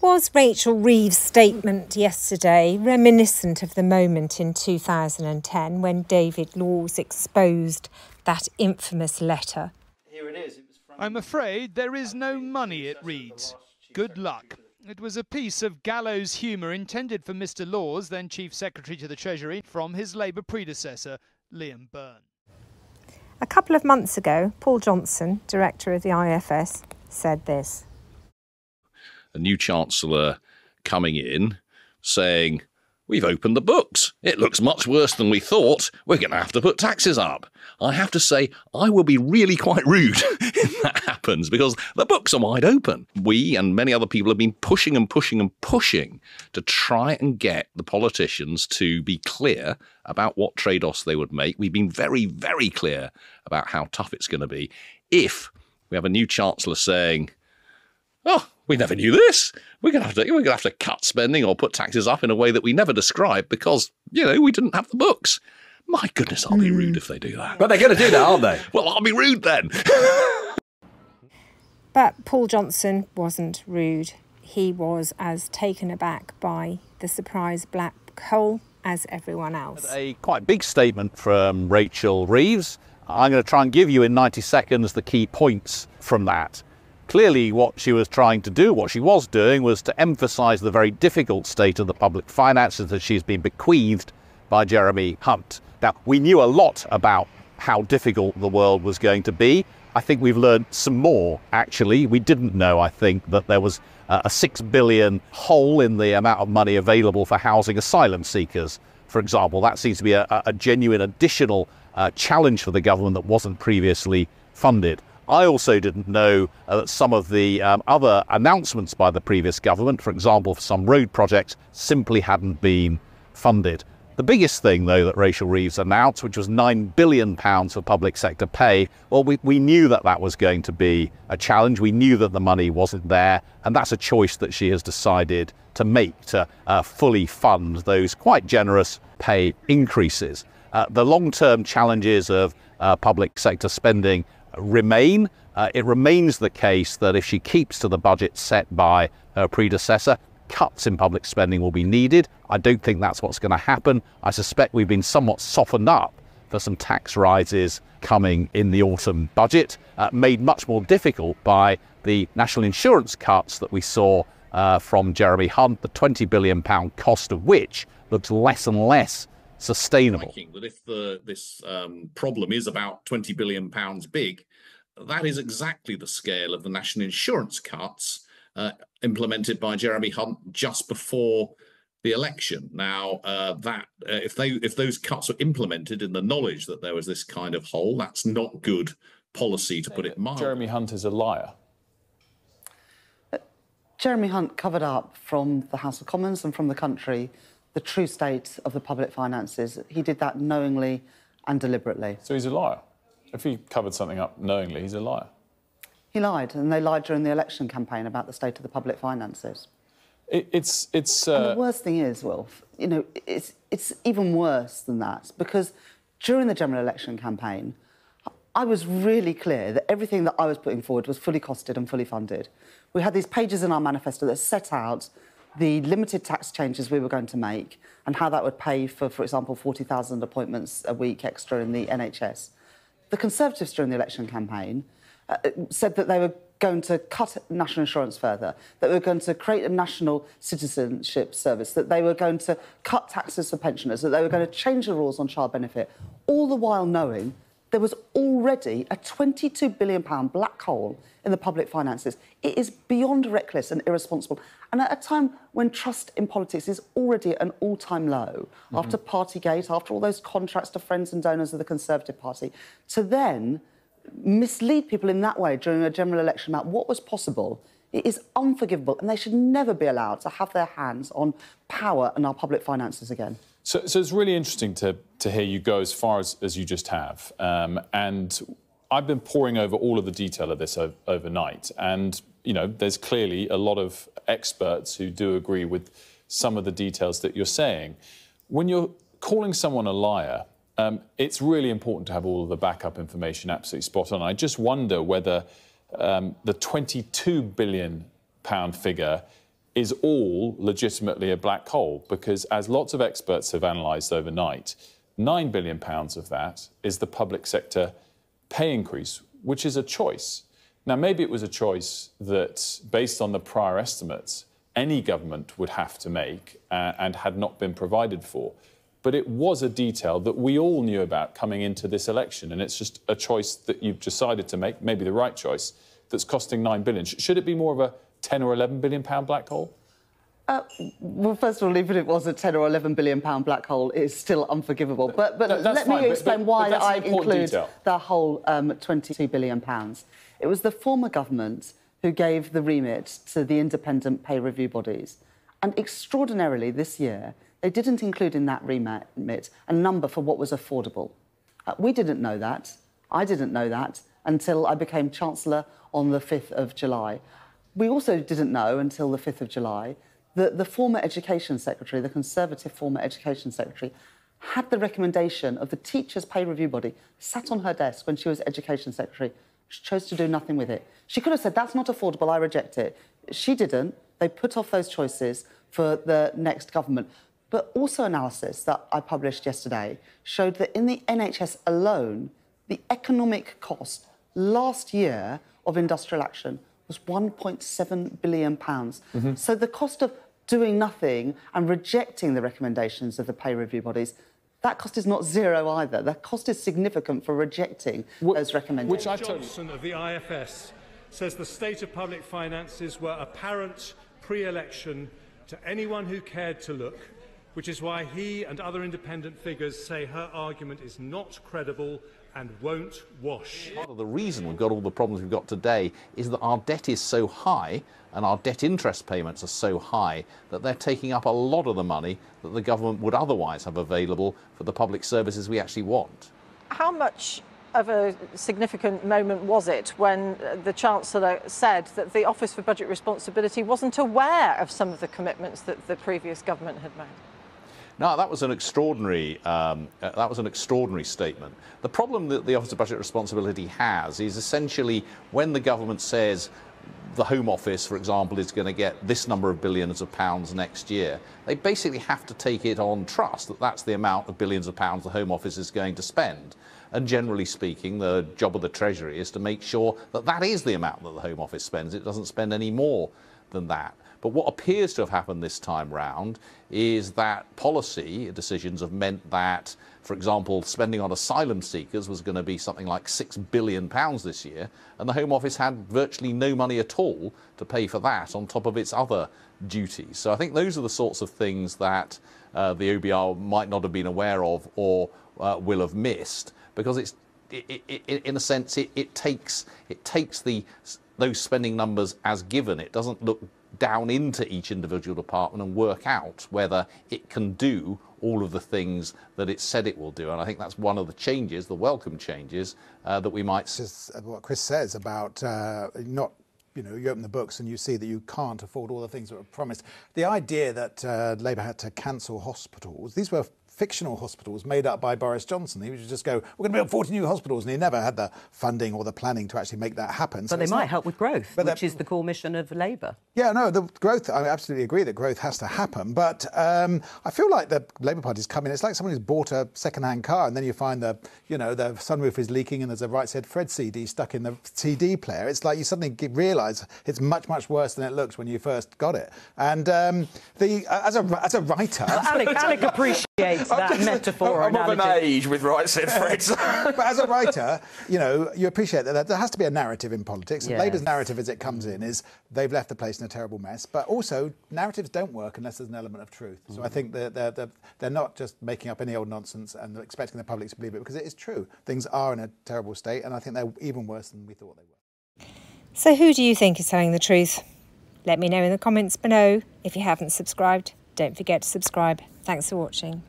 Was Rachel Reeves' statement yesterday reminiscent of the moment in 2010 when David Laws exposed that infamous letter? Here it is. I'm afraid there is no money, it reads. Good luck. It was a piece of gallows humour intended for Mr Laws, then Chief Secretary to the Treasury, from his Labour predecessor, Liam Byrne. A couple of months ago, Paul Johnson, director of the IFS, said this. A new Chancellor coming in saying, we've opened the books. It looks much worse than we thought. We're going to have to put taxes up. I have to say, I will be really quite rude if that happens because the books are wide open. We and many other people have been pushing and pushing and pushing to try and get the politicians to be clear about what trade-offs they would make. We've been very, very clear about how tough it's going to be. If we have a new Chancellor saying, oh, we never knew this. We're going to have to cut spending or put taxes up in a way that we never described because, we didn't have the books. My goodness, I'll be rude if they do that. But they're going to do that, aren't they? Well, I'll be rude then. But Paul Johnson wasn't rude. He was as taken aback by the surprise black hole as everyone else. A quite big statement from Rachel Reeves. I'm going to try and give you in 90 seconds the key points from that. Clearly what she was trying to do, what she was doing, was to emphasise the very difficult state of the public finances that she's been bequeathed by Jeremy Hunt. Now, we knew a lot about how difficult the world was going to be. I think we've learned some more, actually. We didn't know, I think, that there was a 6 billion hole in the amount of money available for housing asylum seekers, for example. That seems to be a genuine additional challenge for the government that wasn't previously funded. I also didn't know that some of the other announcements by the previous government, for example, for some road projects, simply hadn't been funded. The biggest thing, though, that Rachel Reeves announced, which was £9 billion for public sector pay, well, we knew that that was going to be a challenge. We knew that the money wasn't there, and that's a choice that she has decided to make to fully fund those quite generous pay increases. The long-term challenges of public sector spending remain. It remains the case that if she keeps to the budget set by her predecessor, cuts in public spending will be needed. I don't think that's what's going to happen. I suspect we've been somewhat softened up for some tax rises coming in the autumn budget, made much more difficult by the national insurance cuts that we saw from Jeremy Hunt, the £20 billion cost of which looks less and less sustainable. That if this problem is about £20 billion big, that is exactly the scale of the national insurance cuts implemented by Jeremy Hunt just before the election. Now, if those cuts were implemented in the knowledge that there was this kind of hole, that's not good policy, to put it mildly. Jeremy Hunt is a liar. Jeremy Hunt covered up from the House of Commons and from the country the true state of the public finances. He did that knowingly and deliberately. So he's a liar. If he covered something up knowingly, he's a liar. He lied, and they lied during the election campaign about the state of the public finances. And the worst thing is, Wilf, it's even worse than that, because during the general election campaign, I was really clear that everything that I was putting forward was fully costed and fully funded. We had these pages in our manifesto that set out the limited tax changes we were going to make and how that would pay for example, 40,000 appointments a week extra in the NHS. The Conservatives during the election campaign said that they were going to cut national insurance further, that they were going to create a national citizenship service, that they were going to cut taxes for pensioners, that they were going to change the rules on child benefit, all the while knowing there was already a £22 billion black hole in the public finances. It is beyond reckless and irresponsible. And at a time when trust in politics is already at an all-time low, after Partygate, after all those contracts to friends and donors of the Conservative Party, to then mislead people in that way during a general election about what was possible, it is unforgivable, and they should never be allowed to have their hands on power and our public finances again. So it's really interesting to hear you go as far as you just have. And I've been poring over all of the detail of this overnight. And, there's clearly a lot of experts who do agree with some of the details that you're saying. When you're calling someone a liar, it's really important to have all of the backup information absolutely spot on. I just wonder whether the £22 billion figure is all legitimately a black hole, because as lots of experts have analysed overnight, £9 billion of that is the public sector pay increase, which is a choice. Now, maybe it was a choice that, based on the prior estimates, any government would have to make and had not been provided for. But it was a detail that we all knew about coming into this election, and it's just a choice that you've decided to make, maybe the right choice, that's costing £9 billion. Should it be more of a £10 or £11 billion black hole? Well, first of all, even if it was a £10 or £11 billion black hole, it's still unforgivable. But no, let me explain why I include detail. the whole £22 billion. It was the former government who gave the remit to the independent pay review bodies. And extraordinarily, this year, they didn't include in that remit a number for what was affordable. We didn't know that. I didn't know that until I became Chancellor on the 5th of July. We also didn't know until the 5th of July that the former Education Secretary, the Conservative former Education Secretary, had the recommendation of the Teachers' Pay Review Body sat on her desk when she was Education Secretary. She chose to do nothing with it. She could have said, that's not affordable, I reject it. She didn't. They put off those choices for the next government. But also analysis that I published yesterday showed that in the NHS alone, the economic cost last year of industrial action was £1.7 billion. Mm-hmm. So the cost of doing nothing and rejecting the recommendations of the pay review bodies, that cost is not zero either. The cost is significant for rejecting those recommendations. Which Johnson of the IFS says the state of public finances were apparent pre-election to anyone who cared to look, which is why he and other independent figures say her argument is not credible and won't wash. Part of the reason we've got all the problems we've got today is that our debt is so high and our debt interest payments are so high that they're taking up a lot of the money that the government would otherwise have available for the public services we actually want. How much of a significant moment was it when the Chancellor said that the Office for Budget Responsibility wasn't aware of some of the commitments that the previous government had made? No, that was an extraordinary statement. The problem that the Office of Budget Responsibility has is essentially when the government says the Home Office, for example, is going to get this number of billions of pounds next year, they basically have to take it on trust that that's the amount of billions of pounds the Home Office is going to spend. And generally speaking, the job of the Treasury is to make sure that that is the amount that the Home Office spends. It doesn't spend any more than that. But what appears to have happened this time round is that policy decisions have meant that, for example, spending on asylum seekers was going to be something like £6 billion this year, and the Home Office had virtually no money at all to pay for that on top of its other duties. So I think those are the sorts of things that the OBR might not have been aware of or will have missed, because in a sense it takes those spending numbers as given. It doesn't look down into each individual department and work out whether it can do all of the things that it said it will do. And I think that's one of the changes, the welcome changes, that we might see. What Chris says about you open the books and you see that you can't afford all the things that were promised. The idea that Labour had to cancel hospitals, these were fictional hospitals made up by Boris Johnson. He would just go, we're going to build 40 new hospitals, and he never had the funding or the planning to actually make that happen. But they might help with growth, which is the core mission of Labour. Yeah, no, the growth, I absolutely agree that growth has to happen, but I feel like the Labour Party's coming, it's like someone who's bought a second-hand car and then you find the sunroof is leaking and there's a Right Said Fred CD stuck in the CD player. It's like you suddenly realise it's much, much worse than it looks when you first got it. And as a writer... Well, Alec appreciates that metaphor. I'm of an age with Right Said Fred. But as a writer, you appreciate that there has to be a narrative in politics. Yes. Labour's narrative as it comes in is they've left the place in a terrible mess. But also, narratives don't work unless there's an element of truth. So I think that they're not just making up any old nonsense and expecting the public to believe it, because it is true. Things are in a terrible state, and I think they're even worse than we thought they were. So who do you think is telling the truth? Let me know in the comments below. If you haven't subscribed, don't forget to subscribe. Thanks for watching.